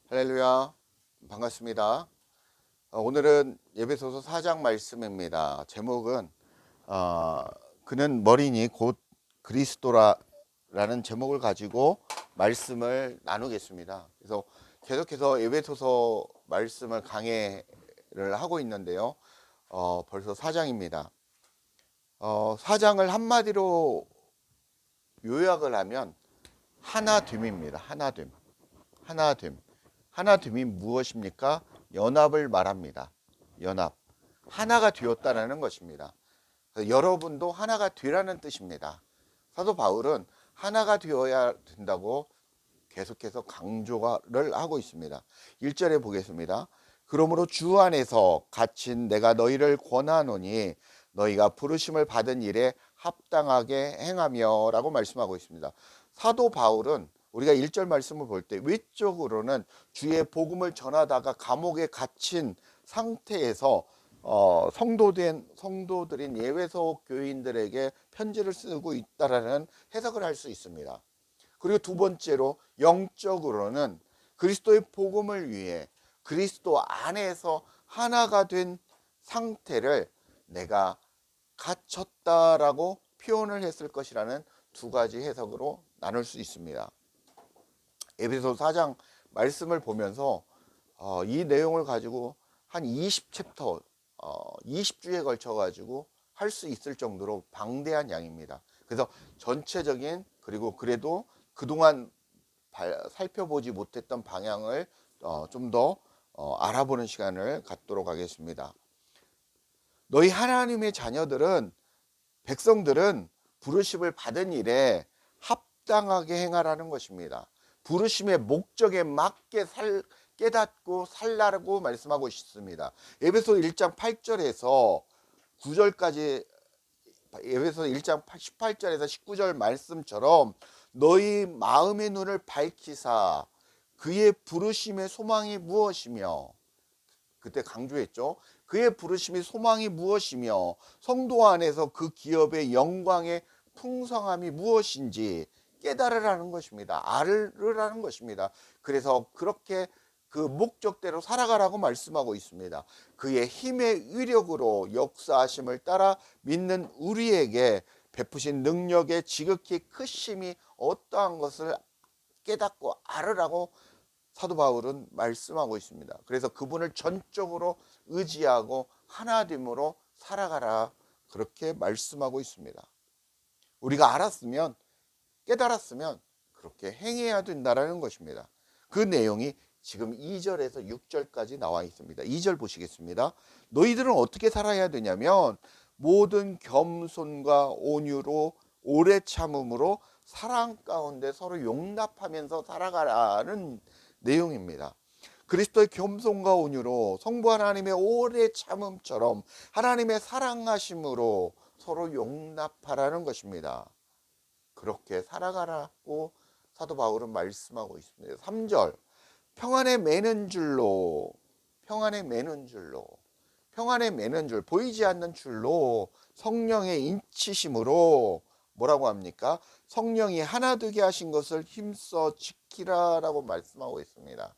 할렐루야, 반갑습니다. 오늘은 에베소서 4장 말씀입니다. 제목은 그는 머리니 곧 그리스도라는 제목을 가지고 말씀을 나누겠습니다. 그래서 계속해서 에베소서 말씀을 강해를 하고 있는데요. 벌써 4장입니다. 4장을 한마디로 요약을 하면 하나됨입니다. 하나됨. 하나됨. 하나됨이 무엇입니까? 연합을 말합니다. 연합. 하나가 되었다는 것입니다. 여러분도 하나가 되라는 뜻입니다. 사도 바울은 하나가 되어야 된다고 계속해서 강조를 하고 있습니다. 1절에 보겠습니다. 그러므로 주 안에서 갇힌 내가 너희를 권하노니 너희가 부르심을 받은 일에 합당하게 행하며 라고 말씀하고 있습니다. 사도 바울은 우리가 1절 말씀을 볼 때 위쪽으로는 주의 복음을 전하다가 감옥에 갇힌 상태에서 성도들인 예외소 교인들에게 편지를 쓰고 있다라는 해석을 할 수 있습니다. 그리고 두 번째로 영적으로는 그리스도의 복음을 위해 그리스도 안에서 하나가 된 상태를 내가 갇혔다라고 표현을 했을 것이라는 두 가지 해석으로 나눌 수 있습니다. 에베소 4장 말씀을 보면서 이 내용을 가지고 한 20챕터 20주에 걸쳐 가지고 할 수 있을 정도로 방대한 양입니다. 그래서 전체적인 그리고 그래도 그동안 살펴보지 못했던 방향을 좀 더 알아보는 시간을 갖도록 하겠습니다. 너희 하나님의 자녀들은 백성들은 부르심을 받은 일에 합당하게 행하라는 것입니다. 부르심의 목적에 맞게 깨닫고 살라고 말씀하고 있습니다. 에베소 1장 8절에서 9절까지 에베소 1장 18절에서 19절 말씀처럼 너희 마음의 눈을 밝히사 그의 부르심의 소망이 무엇이며, 그때 강조했죠. 그의 부르심의 소망이 무엇이며 성도 안에서 그 기업의 영광의 풍성함이 무엇인지 깨달으라는 것입니다. 알으라는 것입니다. 그래서 그렇게 그 목적대로 살아가라고 말씀하고 있습니다. 그의 힘의 위력으로 역사하심을 따라 믿는 우리에게 베푸신 능력의 지극히 크심이 어떠한 것을 깨닫고 알으라고 사도 바울은 말씀하고 있습니다. 그래서 그분을 전적으로 의지하고 하나됨으로 살아가라, 그렇게 말씀하고 있습니다. 우리가 알았으면, 깨달았으면 그렇게 행해야 된다는 것입니다. 그 내용이 지금 2절에서 6절까지 나와 있습니다. 2절 보시겠습니다. 너희들은 어떻게 살아야 되냐면 모든 겸손과 온유로 오래 참음으로 사랑 가운데 서로 용납하면서 살아가라는 내용입니다. 그리스도의 겸손과 온유로 성부 하나님의 오래 참음처럼 하나님의 사랑하심으로 서로 용납하라는 것입니다. 그렇게 살아가라고 사도 바울은 말씀하고 있습니다. 3절 평안에 매는 줄로, 평안에 매는 줄로, 평안에 매는 줄, 보이지 않는 줄로 성령의 인치심으로 뭐라고 합니까? 성령이 하나 되게 하신 것을 힘써 지키라라고 말씀하고 있습니다.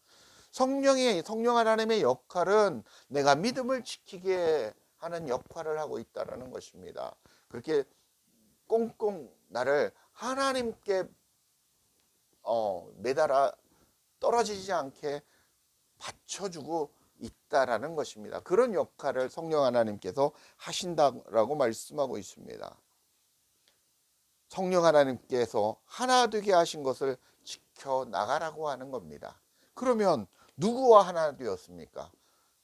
성령 하나님의 역할은 내가 믿음을 지키게 하는 역할을 하고 있다는 것입니다. 그렇게 꽁꽁 나를 하나님께 매달아 떨어지지 않게 받쳐주고 있다라는 것입니다. 그런 역할을 성령 하나님께서 하신다라고 말씀하고 있습니다. 성령 하나님께서 하나 되게 하신 것을 지켜나가라고 하는 겁니다. 그러면 누구와 하나 되었습니까?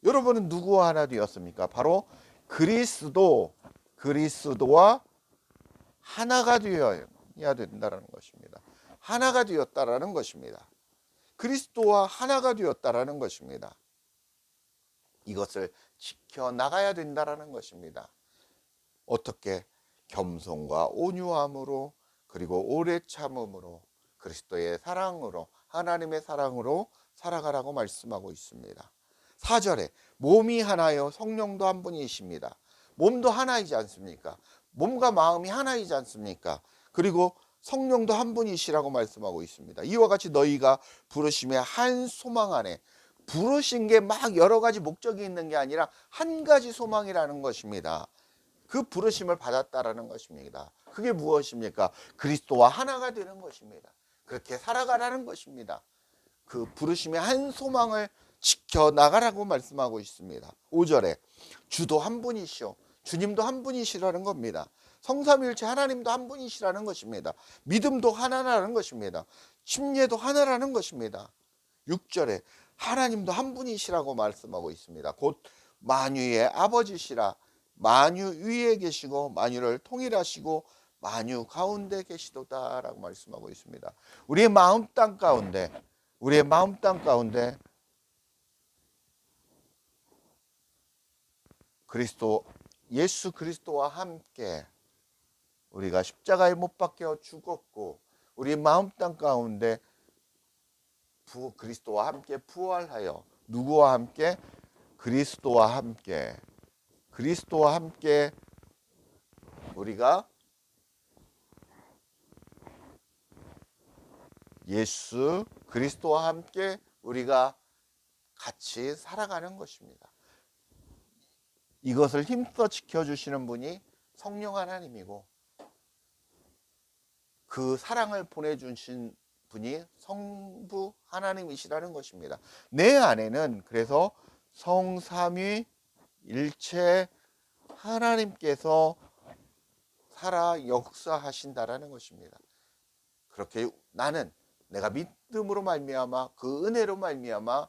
여러분은 누구와 하나 되었습니까? 바로 그리스도와 하나가 되어야 된다는 것입니다. 하나가 되었다라는 것입니다. 그리스도와 하나가 되었다라는 것입니다. 이것을 지켜나가야 된다라는 것입니다. 어떻게? 겸손과 온유함으로, 그리고 오래 참음으로, 그리스도의 사랑으로, 하나님의 사랑으로 살아가라고 말씀하고 있습니다. 4절에 몸이 하나요 성령도 한 분이십니다. 몸도 하나이지 않습니까? 몸과 마음이 하나이지 않습니까? 그리고 성령도 한 분이시라고 말씀하고 있습니다. 이와 같이 너희가 부르심의 한 소망 안에, 부르신 게 막 여러 가지 목적이 있는 게 아니라 한 가지 소망이라는 것입니다. 그 부르심을 받았다라는 것입니다. 그게 무엇입니까? 그리스도와 하나가 되는 것입니다. 그렇게 살아가라는 것입니다. 그 부르심의 한 소망을 지켜나가라고 말씀하고 있습니다. 5절에 주도 한 분이시오, 주님도 한 분이시라는 겁니다. 성삼위일체 하나님도 한 분이시라는 것입니다. 믿음도 하나라는 것입니다. 침례도 하나라는 것입니다. 6절에 하나님도 한 분이시라고 말씀하고 있습니다. 곧 만유의 아버지시라. 만유 위에 계시고 만유를 통일하시고 만유 가운데 계시도다라고 말씀하고 있습니다. 우리의 마음 땅 가운데, 우리의 마음 땅 가운데 그리스도, 예수 그리스도와 함께 우리가 십자가에 못 박혀 죽었고, 우리 마음 땅 가운데 그리스도와 함께 부활하여, 누구와 함께? 그리스도와 함께, 그리스도와 함께 우리가 예수 그리스도와 함께 우리가 같이 살아가는 것입니다. 이것을 힘써 지켜주시는 분이 성령 하나님이고, 그 사랑을 보내주신 분이 성부 하나님이시라는 것입니다. 내 안에는 그래서 성삼위 일체 하나님께서 살아 역사하신다라는 것입니다. 그렇게 나는 내가 믿음으로 말미암아, 그 은혜로 말미암아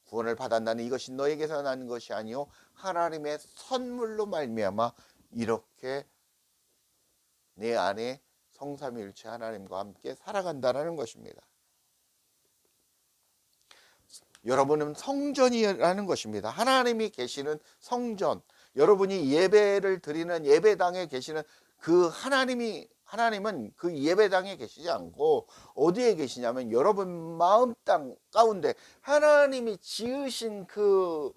구원을 받았나니 이것이 너에게서 난 것이 아니요 하나님의 선물로 말미암아 이렇게 내 안에 성삼위일체 하나님과 함께 살아간다는 것입니다. 여러분은 성전이라는 것입니다. 하나님이 계시는 성전, 여러분이 예배를 드리는 예배당에 계시는 그 하나님은 그 예배당에 계시지 않고 어디에 계시냐면 여러분 마음 땅 가운데, 하나님이 지으신 그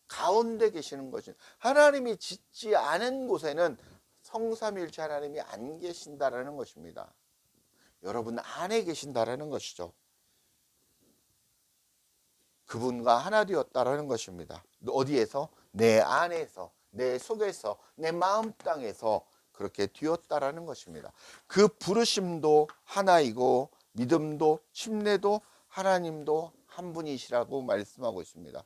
가운데 계시는 것이, 하나님이 짓지 않은 곳에는 성삼위일체 하나님이 안 계신다라는 것입니다. 여러분 안에 계신다라는 것이죠. 그분과 하나 되었다라는 것입니다. 어디에서? 내 안에서, 내 속에서, 내 마음 땅에서 그렇게 되었다라는 것입니다. 그 부르심도 하나이고 믿음도 침례도 하나님도 한 분이시라고 말씀하고 있습니다.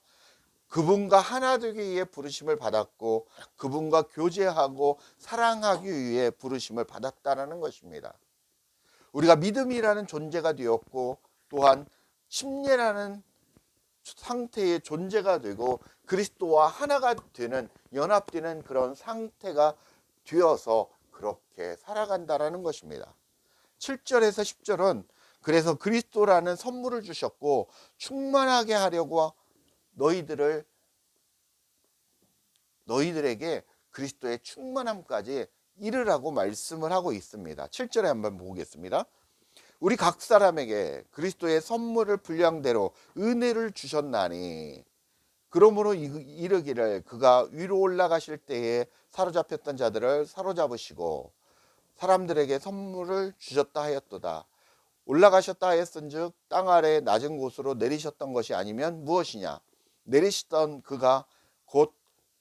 그분과 하나 되기 위해 부르심을 받았고, 그분과 교제하고 사랑하기 위해 부르심을 받았다라는 것입니다. 우리가 믿음이라는 존재가 되었고, 또한 침례라는 상태의 존재가 되고, 그리스도와 하나가 되는, 연합되는 그런 상태가 되어서 그렇게 살아간다라는 것입니다. 7절에서 10절은 그래서 그리스도라는 선물을 주셨고 충만하게 하려고 너희들에게 그리스도의 충만함까지 이르라고 말씀을 하고 있습니다. 7절에 한번 보겠습니다. 우리 각 사람에게 그리스도의 선물을 분량대로 은혜를 주셨나니, 그러므로 이르기를 그가 위로 올라가실 때에 사로잡혔던 자들을 사로잡으시고 사람들에게 선물을 주셨다 하였도다. 올라가셨다 하였은즉 땅 아래 낮은 곳으로 내리셨던 것이 아니면 무엇이냐? 내리시던 그가 곧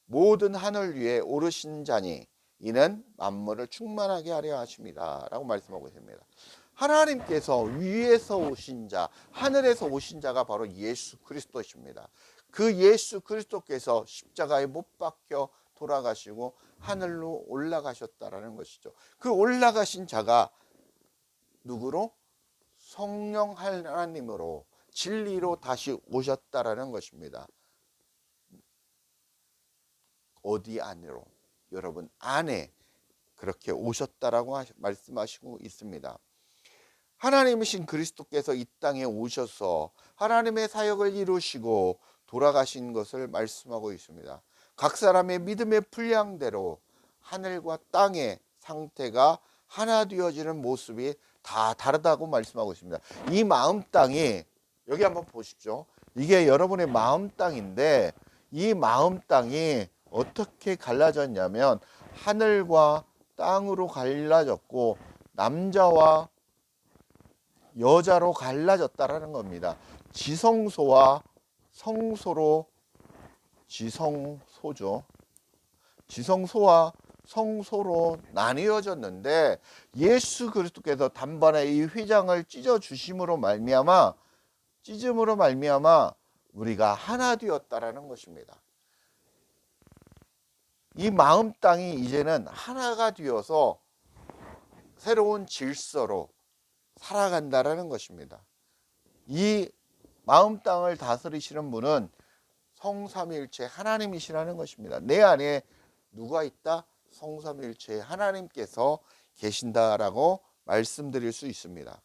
모든 하늘 위에 오르신 자니 이는 만물을 충만하게 하려 하십니다 라고 말씀하고 있습니다. 하나님께서 위에서 오신 자, 하늘에서 오신 자가 바로 예수 그리스도십니다. 그 예수 그리스도께서 십자가에 못 박혀 돌아가시고 하늘로 올라가셨다라는 것이죠. 그 올라가신 자가 누구로? 성령 하나님으로 진리로 다시 오셨다라는 것입니다. 어디 안으로? 여러분 안에 그렇게 오셨다라고 말씀하시고 있습니다. 하나님이신 그리스도께서 이 땅에 오셔서 하나님의 사역을 이루시고 돌아가신 것을 말씀하고 있습니다. 각 사람의 믿음의 분량대로 하늘과 땅의 상태가 하나 되어지는 모습이 다 다르다고 말씀하고 있습니다. 이 마음 땅이, 여기 한번 보십시오. 이게 여러분의 마음 땅인데 이 마음 땅이 어떻게 갈라졌냐면 하늘과 땅으로 갈라졌고 남자와 여자로 갈라졌다라는 겁니다. 지성소와 성소로, 지성소죠. 지성소와 성소로 나뉘어졌는데 예수 그리스도께서 단번에 이 휘장을 찢어주심으로 말미암아, 찢음으로 말미암아 우리가 하나 되었다라는 것입니다. 이 마음 땅이 이제는 하나가 되어서 새로운 질서로 살아간다라는 것입니다. 이 마음 땅을 다스리시는 분은 성삼위일체 하나님이시라는 것입니다. 내 안에 누가 있다? 성삼위일체 하나님께서 계신다라고 말씀드릴 수 있습니다.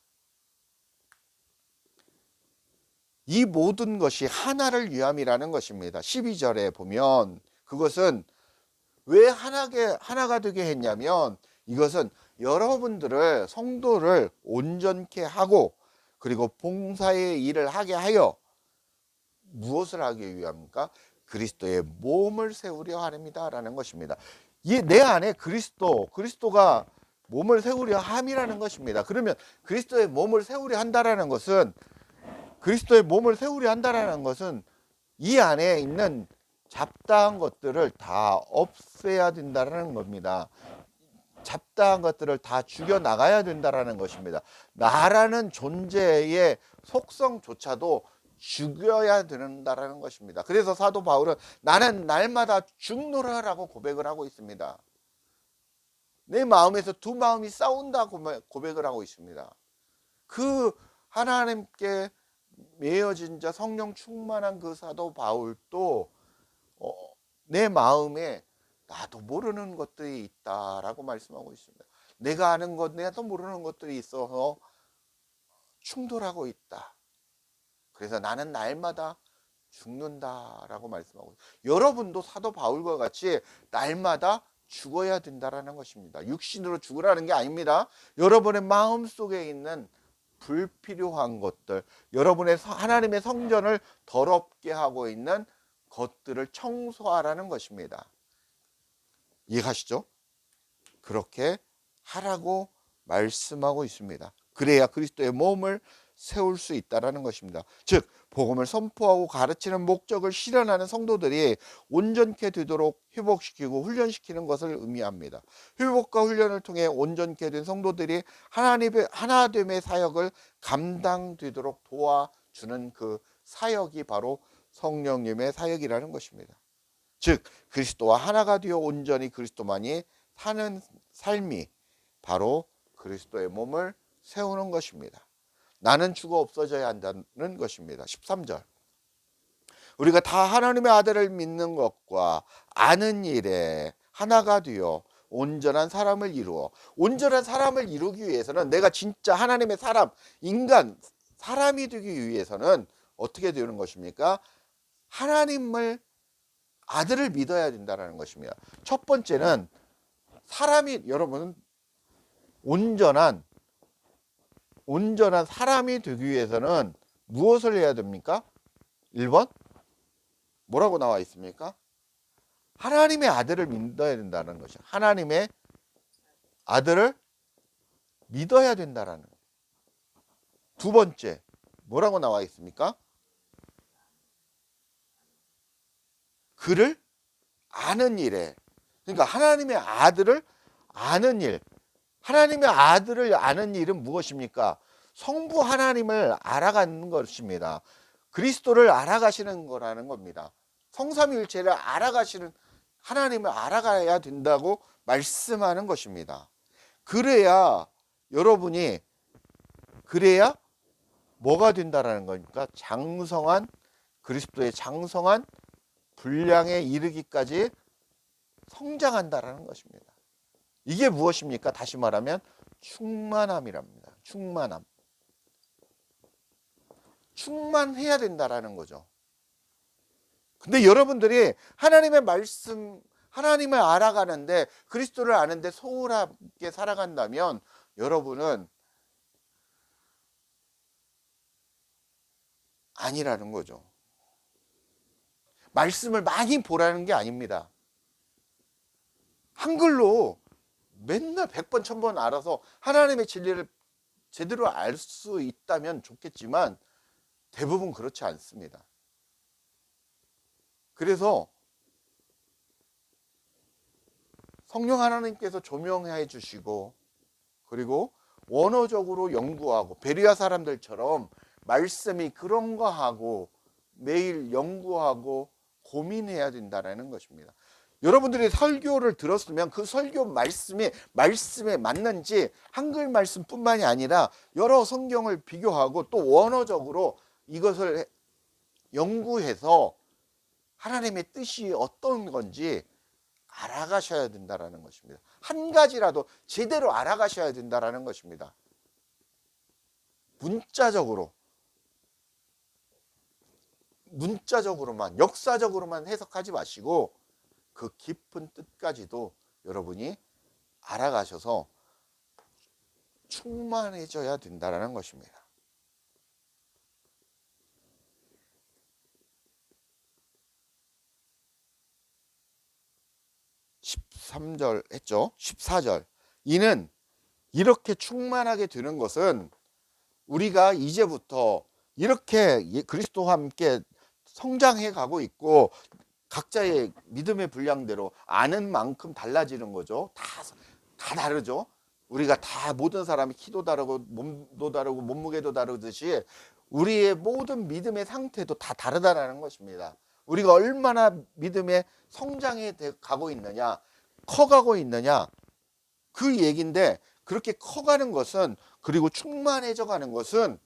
이 모든 것이 하나를 위함이라는 것입니다. 12절에 보면 그것은 왜 하나가 되게 했냐면 이것은 여러분들을, 성도를 온전케 하고 그리고 봉사의 일을 하게 하여 무엇을 하기 위함입니까? 그리스도의 몸을 세우려 함이다라는 것입니다. 내 안에 그리스도가 몸을 세우려 함이라는 것입니다. 그러면 그리스도의 몸을 세우려 한다라는 것은, 그리스도의 몸을 세우려 한다라는 것은 이 안에 있는 잡다한 것들을 다 없애야 된다는 겁니다. 잡다한 것들을 다 죽여나가야 된다는 것입니다. 나라는 존재의 속성조차도 죽여야 된다는 것입니다. 그래서 사도 바울은 나는 날마다 죽노라라고 고백을 하고 있습니다. 내 마음에서 두 마음이 싸운다 고백을 하고 있습니다. 그 하나님께 매여진 자, 성령 충만한 그 사도 바울도 내 마음에 나도 모르는 것들이 있다라고 말씀하고 있습니다. 내가 아는 것, 내가 모르는 것들이 있어서 충돌하고 있다. 그래서 나는 날마다 죽는다라고 말씀하고 있습니다. 여러분도 사도 바울과 같이 날마다 죽어야 된다라는 것입니다. 육신으로 죽으라는 게 아닙니다. 여러분의 마음 속에 있는 불필요한 것들, 여러분의 하나님의 성전을 더럽게 하고 있는 것들을 청소하라는 것입니다. 이해가시죠? 그렇게 하라고 말씀하고 있습니다. 그래야 그리스도의 몸을 세울 수 있다는 것입니다. 즉 복음을 선포하고 가르치는 목적을 실현하는 성도들이 온전케 되도록 회복시키고 훈련시키는 것을 의미합니다. 회복과 훈련을 통해 온전케 된 성도들이 하나님의 하나됨의 사역을 감당되도록 도와주는 그 사역이 바로 성령님의 사역이라는 것입니다. 즉 그리스도와 하나가 되어 온전히 그리스도만이 사는 삶이 바로 그리스도의 몸을 세우는 것입니다. 나는 죽어 없어져야 한다는 것입니다. 13절 우리가 다 하나님의 아들을 믿는 것과 아는 일에 하나가 되어 온전한 사람을 이루어, 온전한 사람을 이루기 위해서는 내가 진짜 하나님의 사람, 인간, 사람이 되기 위해서는 어떻게 되는 것입니까? 하나님을, 아들을 믿어야 된다는 것입니다. 첫 번째는 사람이, 여러분 온전한 사람이 되기 위해서는 무엇을 해야 됩니까? 1번 뭐라고 나와 있습니까? 하나님의 아들을 믿어야 된다는 것이죠. 하나님의 아들을 믿어야 된다는 거예요. 두 번째 뭐라고 나와 있습니까? 그를 아는 일에, 그러니까 하나님의 아들을 아는 일, 하나님의 아들을 아는 일은 무엇입니까? 성부 하나님을 알아가는 것입니다. 그리스도를 알아가시는 거라는 겁니다. 성삼위일체를 알아가시는, 하나님을 알아가야 된다고 말씀하는 것입니다. 그래야 여러분이, 그래야 뭐가 된다라는 거니까 장성한, 그리스도의 장성한 분량에 이르기까지 성장한다라는 것입니다. 이게 무엇입니까? 다시 말하면 충만함이랍니다. 충만함. 충만해야 된다라는 거죠. 근데 여러분들이 하나님의 말씀, 하나님을 알아가는데, 그리스도를 아는데 소홀하게 살아간다면 여러분은 아니라는 거죠. 말씀을 많이 보라는 게 아닙니다. 한글로 맨날 100번 1000번 알아서 하나님의 진리를 제대로 알 수 있다면 좋겠지만 대부분 그렇지 않습니다. 그래서 성령 하나님께서 조명해 주시고, 그리고 원어적으로 연구하고, 베리아 사람들처럼 말씀이 그런 거 하고 매일 연구하고 고민해야 된다는 것입니다. 여러분들이 설교를 들었으면 그 설교 말씀에 맞는지, 한글 말씀뿐만이 아니라 여러 성경을 비교하고 또 원어적으로 이것을 연구해서 하나님의 뜻이 어떤 건지 알아가셔야 된다는 것입니다. 한 가지라도 제대로 알아가셔야 된다는 것입니다. 문자적으로만, 역사적으로만 해석하지 마시고 그 깊은 뜻까지도 여러분이 알아가셔서 충만해져야 된다는 것입니다. 13절 했죠. 14절. 이는 이렇게 충만하게 되는 것은 우리가 이제부터 이렇게 그리스도와 함께 성장해 가고 있고 각자의 믿음의 분량대로 아는 만큼 달라지는 거죠. 다 다르죠. 우리가 다 모든 사람이 키도 다르고 몸도 다르고 몸무게도 다르듯이 우리의 모든 믿음의 상태도 다 다르다는 것입니다. 우리가 얼마나 믿음의 성장해 가고 있느냐, 커가고 있느냐, 그 얘기인데, 그렇게 커가는 것은, 그리고 충만해져 가는 것은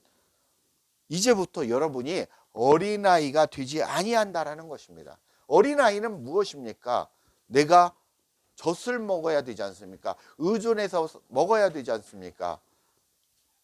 이제부터 여러분이 어린아이가 되지 아니한다라는 것입니다. 어린아이는 무엇입니까? 내가 젖을 먹어야 되지 않습니까? 의존해서 먹어야 되지 않습니까?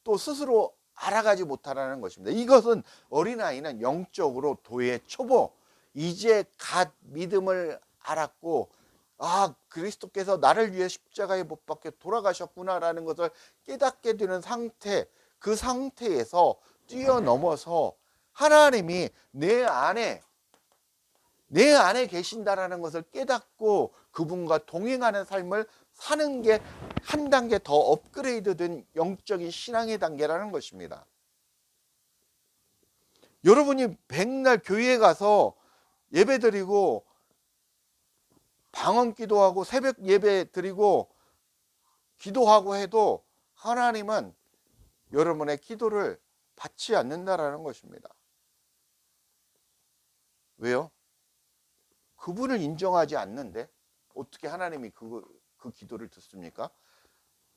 또 스스로 알아가지 못하라는 것입니다. 이것은 어린아이는 영적으로 도의 초보, 이제 갓 믿음을 알았고, 아, 그리스도께서 나를 위해 십자가에 못 박혀 돌아가셨구나라는 것을 깨닫게 되는 상태, 그 상태에서 뛰어넘어서 하나님이 내 안에 계신다라는 것을 깨닫고 그분과 동행하는 삶을 사는 게 한 단계 더 업그레이드된 영적인 신앙의 단계라는 것입니다. 여러분이 백날 교회에 가서 예배드리고 방언 기도하고 새벽 예배 드리고 기도하고 해도 하나님은 여러분의 기도를 받지 않는다라는 것입니다. 왜요? 그분을 인정하지 않는데 어떻게 하나님이 그 기도를 듣습니까?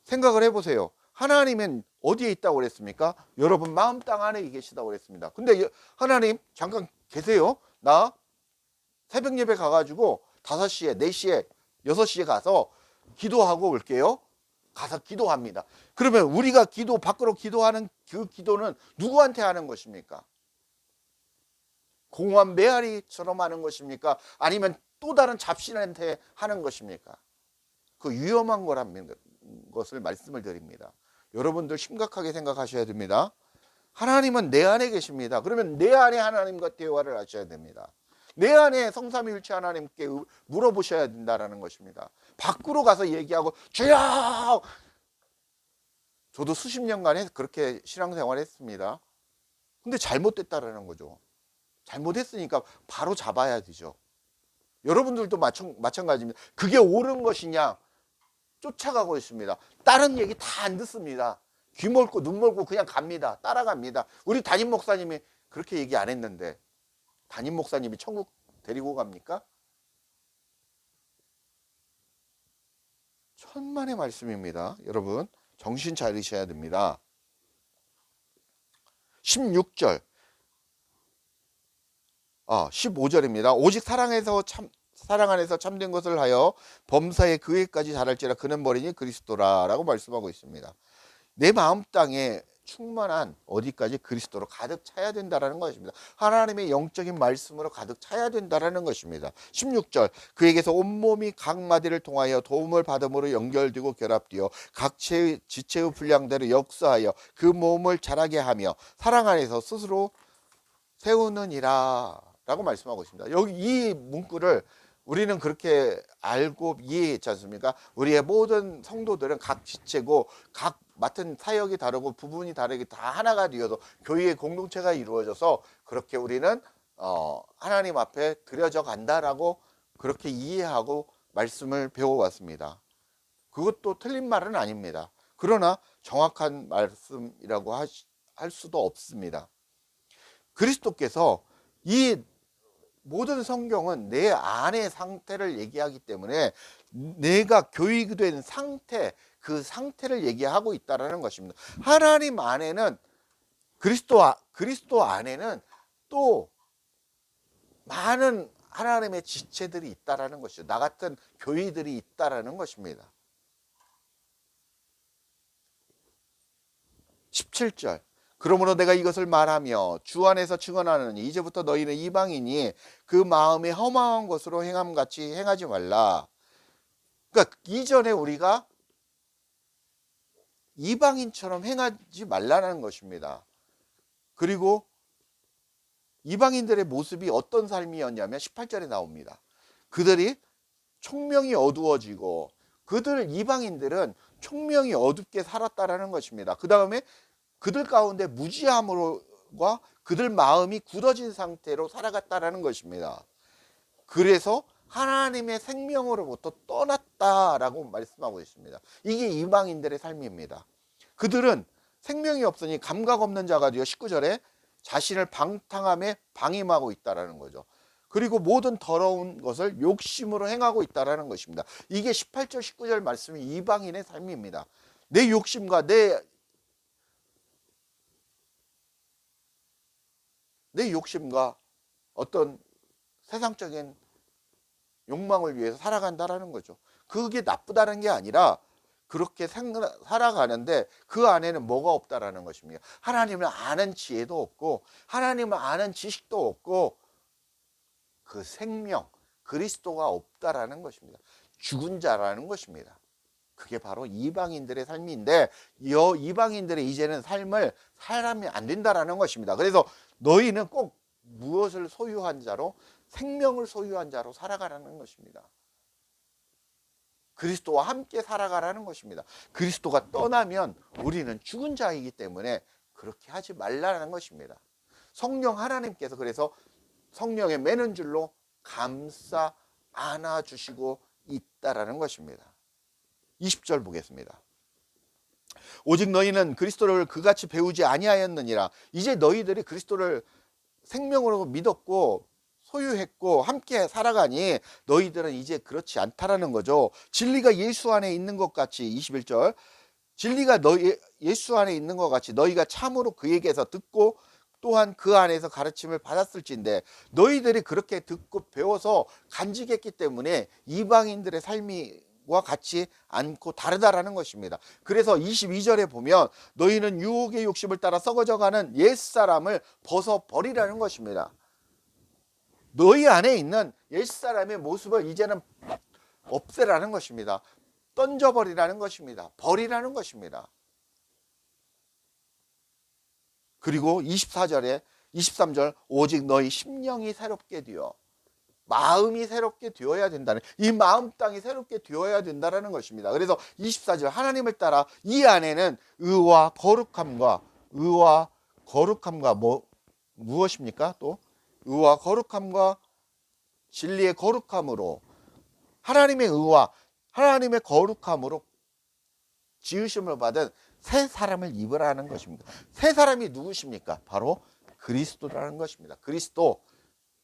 생각을 해보세요. 하나님은 어디에 있다고 그랬습니까? 여러분 마음 땅 안에 계시다고 그랬습니다. 근데 하나님 잠깐 계세요. 나 새벽 예배 가가지고 5시에 4시에 6시에 가서 기도하고 올게요. 가서 기도합니다. 그러면 우리가 밖으로 기도하는 그 기도는 누구한테 하는 것입니까? 공허한 메아리처럼 하는 것입니까? 아니면 또 다른 잡신한테 하는 것입니까? 그 위험한 거라는 것을 말씀을 드립니다. 여러분들 심각하게 생각하셔야 됩니다. 하나님은 내 안에 계십니다. 그러면 내 안에 하나님과 대화를 하셔야 됩니다. 내 안에 성삼위일체 하나님께 물어보셔야 된다는 것입니다. 밖으로 가서 얘기하고 주여! 저도 수십 년간 그렇게 신앙생활 했습니다. 근데 잘못됐다라는 거죠. 잘못했으니까 바로 잡아야 되죠. 여러분들도 마찬가지입니다. 그게 옳은 것이냐 쫓아가고 있습니다. 다른 얘기 다 안 듣습니다. 귀 멀고 눈 멀고 그냥 갑니다. 따라갑니다. 우리 담임 목사님이 그렇게 얘기 안 했는데 담임 목사님이 천국 데리고 갑니까? 천만의 말씀입니다. 여러분 정신 차리셔야 됩니다. 16절 15절입니다. 오직 사랑 안에서 참된 것을 하여 범사에 그 해까지 자랄지라 그는 머리니 그리스도라 라고 말씀하고 있습니다. 내 마음 땅에 충만한 어디까지 그리스도로 가득 차야 된다는 것입니다. 하나님의 영적인 말씀으로 가득 차야 된다는 것입니다. 16절 그에게서 온몸이 각 마디를 통하여 도움을 받음으로 연결되고 결합되어 각 지체의 분량대로 역사하여 그 몸을 자라게 하며 사랑 안에서 스스로 세우느니라 라고 말씀하고 있습니다. 여기 이 문구를 우리는 그렇게 알고 이해했지 않습니까? 우리의 모든 성도들은 각 지체고 각 맡은 사역이 다르고 부분이 다르게 다 하나가 되어서 교회의 공동체가 이루어져서 그렇게 우리는 하나님 앞에 드려져 간다라고 그렇게 이해하고 말씀을 배워왔습니다. 그것도 틀린 말은 아닙니다. 그러나 정확한 말씀이라고 할 수도 없습니다. 그리스도께서 이 모든 성경은 내 안의 상태를 얘기하기 때문에 내가 교육된 상태, 그 상태를 얘기하고 있다는 것입니다. 하나님 안에는 그리스도 안에는 또 많은 하나님의 지체들이 있다라는 것이죠. 나 같은 교회들이 있다라는 것입니다. 17절. 그러므로 내가 이것을 말하며 주 안에서 증언하느니 이제부터 너희는 이방인이 그 마음에 허망한 것으로 행함같이 행하지 말라. 그러니까 이전에 우리가 이방인처럼 행하지 말라는 것입니다. 그리고 이방인들의 모습이 어떤 삶이었냐면 18절에 나옵니다. 그들이 총명이 어두워지고 이방인들은 총명이 어둡게 살았다라는 것입니다. 그 다음에 그들 가운데 무지함으로과 그들 마음이 굳어진 상태로 살아갔다라는 것입니다. 그래서 하나님의 생명으로부터 떠났다라고 말씀하고 있습니다. 이게 이방인들의 삶입니다. 그들은 생명이 없으니 감각 없는 자가 되어 19절에 자신을 방탕함에 방임하고 있다라는 거죠. 그리고 모든 더러운 것을 욕심으로 행하고 있다라는 것입니다. 이게 18절 19절 말씀이 이방인의 삶입니다. 내 욕심과 내 욕심과 어떤 세상적인 욕망을 위해서 살아간다라는 거죠. 그게 나쁘다는 게 아니라 그렇게 살아가는데 그 안에는 뭐가 없다라는 것입니다. 하나님을 아는 지혜도 없고 하나님을 아는 지식도 없고 그 생명 그리스도가 없다라는 것입니다. 죽은 자라는 것입니다. 그게 바로 이방인들의 삶인데 이방인들의 이제는 삶을 살아면 안 된다라는 것입니다. 그래서 너희는 꼭 무엇을 소유한 자로 생명을 소유한 자로 살아가라는 것입니다. 그리스도와 함께 살아가라는 것입니다. 그리스도가 떠나면 우리는 죽은 자이기 때문에 그렇게 하지 말라는 것입니다. 성령 하나님께서 그래서 성령의 매는 줄로 감싸 안아주시고 있다라는 것입니다. 20절 보겠습니다. 오직 너희는 그리스도를 그같이 배우지 아니하였느니라. 이제 너희들이 그리스도를 생명으로 믿었고 소유했고 함께 살아가니 너희들은 이제 그렇지 않다라는 거죠. 진리가 예수 안에 있는 것 같이 21절 진리가 예수 안에 있는 것 같이 너희가 참으로 그에게서 듣고 또한 그 안에서 가르침을 받았을진데 너희들이 그렇게 듣고 배워서 간직했기 때문에 이방인들의 삶과 같이 않고 다르다라는 것입니다. 그래서 22절에 보면 너희는 유혹의 욕심을 따라 썩어져가는 옛사람을 벗어버리라는 것입니다. 너희 안에 있는 옛사람의 모습을 이제는 없애라는 것입니다. 던져버리라는 것입니다. 버리라는 것입니다. 그리고 24절에 23절 오직 너희 심령이 새롭게 되어 마음이 새롭게 되어야 된다는 이 마음 땅이 새롭게 되어야 된다는 것입니다. 그래서 24절 하나님을 따라 이 안에는 의와 거룩함과 무엇입니까? 또 의와 거룩함과 진리의 거룩함으로 하나님의 의와 하나님의 거룩함으로 지으심을 받은 새 사람을 입으라는 것입니다. 새 사람이 누구십니까? 바로 그리스도라는 것입니다.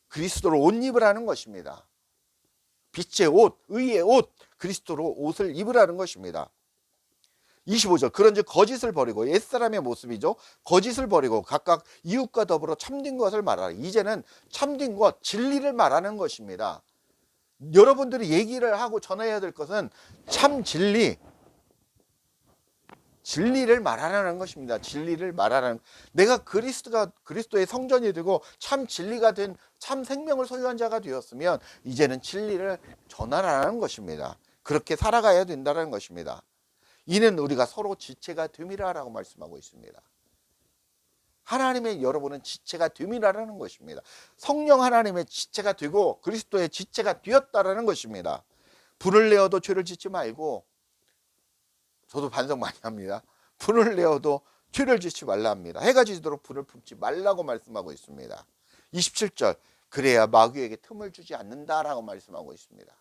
그리스도를 옷 입으라는 것입니다. 빛의 옷, 의의 옷, 그리스도로 옷을 입으라는 것입니다. 25절 그런즉 거짓을 버리고 옛사람의 모습이죠. 거짓을 버리고 각각 이웃과 더불어 참된 것을 말하라. 이제는 참된 것, 진리를 말하는 것입니다. 여러분들이 얘기를 하고 전해야 될 것은 참 진리를 말하라는 것입니다. 진리를 말하라는 내가 그리스도의 성전이 되고 참 진리가 된 참 생명을 소유한 자가 되었으면 이제는 진리를 전하라는 것입니다. 그렇게 살아가야 된다는 것입니다. 이는 우리가 서로 지체가 됨이라라고 말씀하고 있습니다. 하나님의 여러분은 지체가 됨이라는 것입니다. 성령 하나님의 지체가 되고 그리스도의 지체가 되었다라는 것입니다. 불을 내어도 죄를 짓지 말고 저도 반성 많이 합니다. 분을 내어도 죄를 짓지 말라 합니다. 해가 지도록 분을 품지 말라고 말씀하고 있습니다. 27절, 그래야 마귀에게 틈을 주지 않는다라고 말씀하고 있습니다.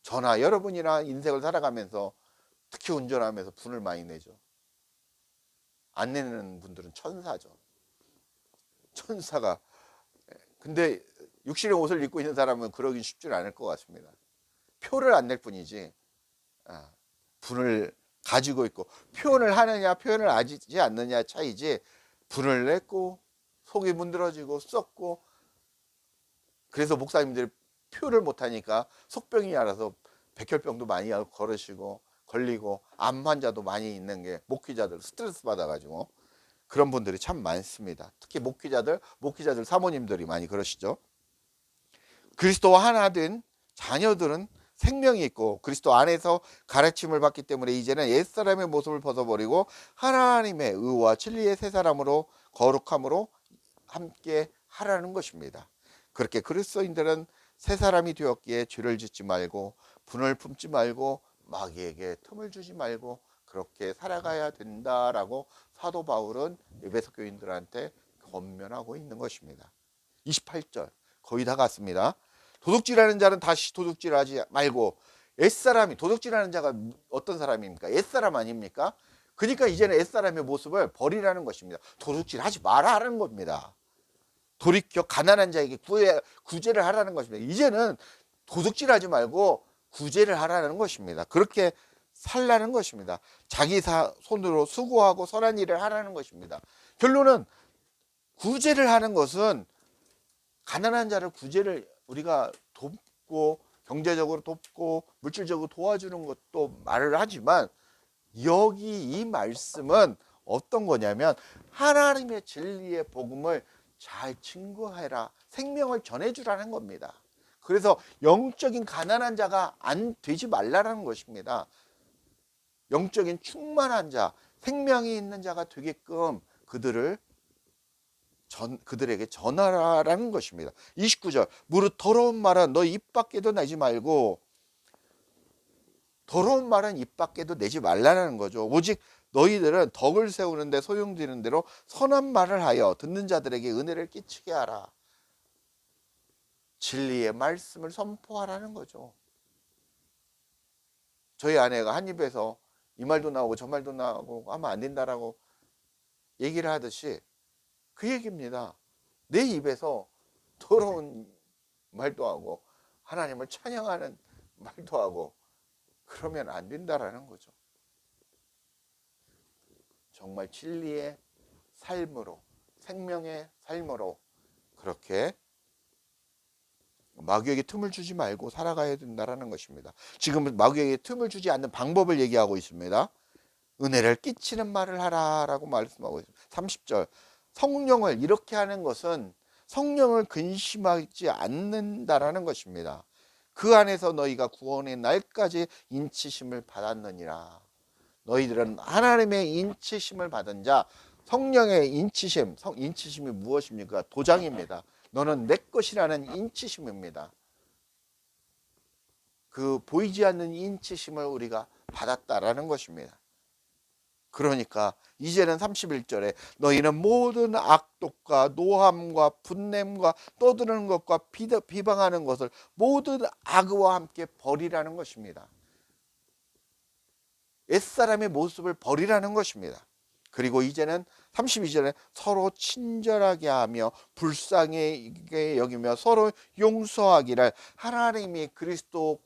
저나 여러분이나 인생을 살아가면서 특히 운전하면서 분을 많이 내죠. 안 내는 분들은 천사죠. 천사가. 근데 육신의 옷을 입고 있는 사람은 그러긴 쉽지 않을 것 같습니다. 표를 안 낼 뿐이지 분을 가지고 있고, 표현을 하느냐 표현을 하지 않느냐 차이지, 분을 냈고 속이 문드러지고 썩고, 그래서 목사님들이 표를 못하니까 속병이 알아서 백혈병도 많이 걸리고 암 환자도 많이 있는 게, 목회자들 스트레스 받아가지고 그런 분들이 참 많습니다. 특히 목회자들 사모님들이 많이 그러시죠. 그리스도와 하나 된 자녀들은 생명이 있고 그리스도 안에서 가르침을 받기 때문에 이제는 옛사람의 모습을 벗어버리고 하나님의 의와 진리의 새 사람으로 거룩함으로 함께 하라는 것입니다. 그렇게 그리스도인들은 새 사람이 되었기에 죄를 짓지 말고 분을 품지 말고 마귀에게 틈을 주지 말고 그렇게 살아가야 된다라고 사도 바울은 에베소 교인들한테 권면하고 있는 것입니다. 28절 거의 다 갔습니다. 도둑질하는 자는 다시 도둑질하지 말고, 옛사람이, 도둑질하는 자가 어떤 사람입니까? 옛사람 아닙니까? 그러니까 이제는 옛사람의 모습을 버리라는 것입니다. 도둑질하지 말아라는 겁니다. 돌이켜 가난한 자에게 구제를 하라는 것입니다. 이제는 도둑질하지 말고 구제를 하라는 것입니다. 그렇게 살라는 것입니다. 자기 손으로 수고하고 선한 일을 하라는 것입니다. 결론은 구제를 하는 것은, 가난한 자를 구제를 우리가 돕고 경제적으로 돕고 물질적으로 도와주는 것도 말을 하지만, 여기 이 말씀은 어떤 거냐면 하나님의 진리의 복음을 잘 증거해라, 생명을 전해주라는 겁니다. 그래서 영적인 가난한 자가 안 되지 말라는 것입니다. 영적인 충만한 자, 생명이 있는 자가 되게끔 그들에게 전하라는 것입니다. 29절, 무릇 더러운 말은 너 입 밖에도 내지 말고, 더러운 말은 입 밖에도 내지 말라는 거죠. 오직 너희들은 덕을 세우는데 소용되는 대로 선한 말을 하여 듣는 자들에게 은혜를 끼치게 하라. 진리의 말씀을 선포하라는 거죠. 저희 아내가 한 입에서 이 말도 나오고 저 말도 나오고 하면 안 된다라고 얘기를 하듯이 그 얘기입니다. 내 입에서 더러운 말도 하고 하나님을 찬양하는 말도 하고 그러면 안 된다라는 거죠. 정말 진리의 삶으로, 생명의 삶으로 그렇게 마귀에게 틈을 주지 말고 살아가야 된다는 것입니다. 지금은 마귀에게 틈을 주지 않는 방법을 얘기하고 있습니다. 은혜를 끼치는 말을 하라라고 말씀하고 있습니다. 30절, 성령을 이렇게 하는 것은 성령을 근심하지 않는다라는 것입니다. 그 안에서 너희가 구원의 날까지 인치심을 받았느니라. 너희들은 하나님의 인치심을 받은 자, 성령의 인치심이 무엇입니까? 도장입니다. 너는 내 것이라는 인치심입니다. 그 보이지 않는 인치심을 우리가 받았다라는 것입니다. 그러니까 이제는 31절에 너희는 모든 악독과 노함과 분냄과 떠드는 것과 비방하는 것을 모든 악의와 함께 버리라는 것입니다. 옛사람의 모습을 버리라는 것입니다. 그리고 이제는 32절에 서로 친절하게 하며 불쌍하게 여기며 서로 용서하기를 하나님이 그리스도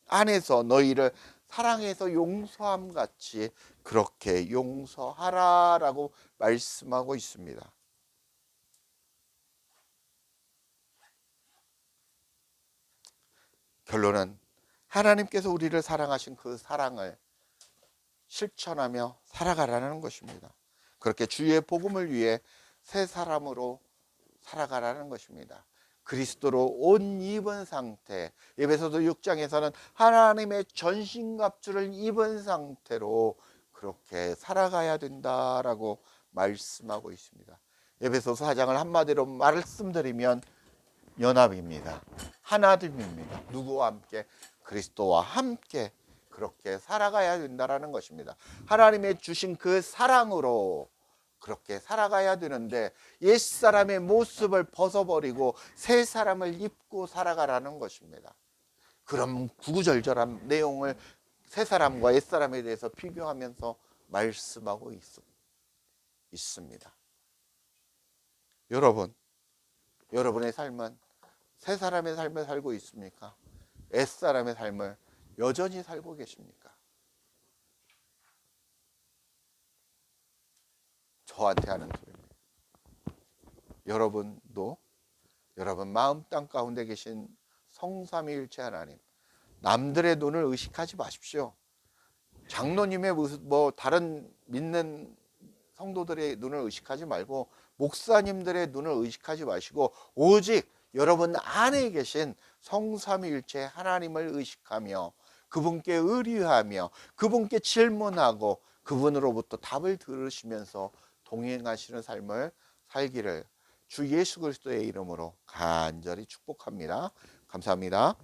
안에서 너희를 사랑해서 용서함 같이 그렇게 용서하라라고 말씀하고 있습니다. 결론은 하나님께서 우리를 사랑하신 그 사랑을 실천하며 살아가라는 것입니다. 그렇게 주의 복음을 위해 새 사람으로 살아가라는 것입니다. 그리스도로 옷 입은 상태, 에베소서 6장에서는 하나님의 전신갑주를 입은 상태로 그렇게 살아가야 된다라고 말씀하고 있습니다. 에베소서 4장을 한마디로 말씀드리면 연합입니다. 하나됨입니다. 누구와 함께? 그리스도와 함께 그렇게 살아가야 된다라는 것입니다. 하나님의 주신 그 사랑으로 그렇게 살아가야 되는데 옛사람의 모습을 벗어버리고 새 사람을 입고 살아가라는 것입니다. 그럼 구구절절한 내용을 새 사람과 옛사람에 대해서 비교하면서 말씀하고 있습니다. 여러분의 삶은 새 사람의 삶을 살고 있습니까? 옛사람의 삶을 여전히 살고 계십니까? 저한테 하는 소리입니다. 여러분도 여러분 마음 땅 가운데 계신 성삼위일체 하나님, 남들의 눈을 의식하지 마십시오. 장로님의 다른 믿는 성도들의 눈을 의식하지 말고 목사님들의 눈을 의식하지 마시고 오직 여러분 안에 계신 성삼위일체 하나님을 의식하며 그분께 의뢰하며 그분께 질문하고 그분으로부터 답을 들으시면서 동행하시는 삶을 살기를 주 예수 그리스도의 이름으로 간절히 축복합니다. 감사합니다.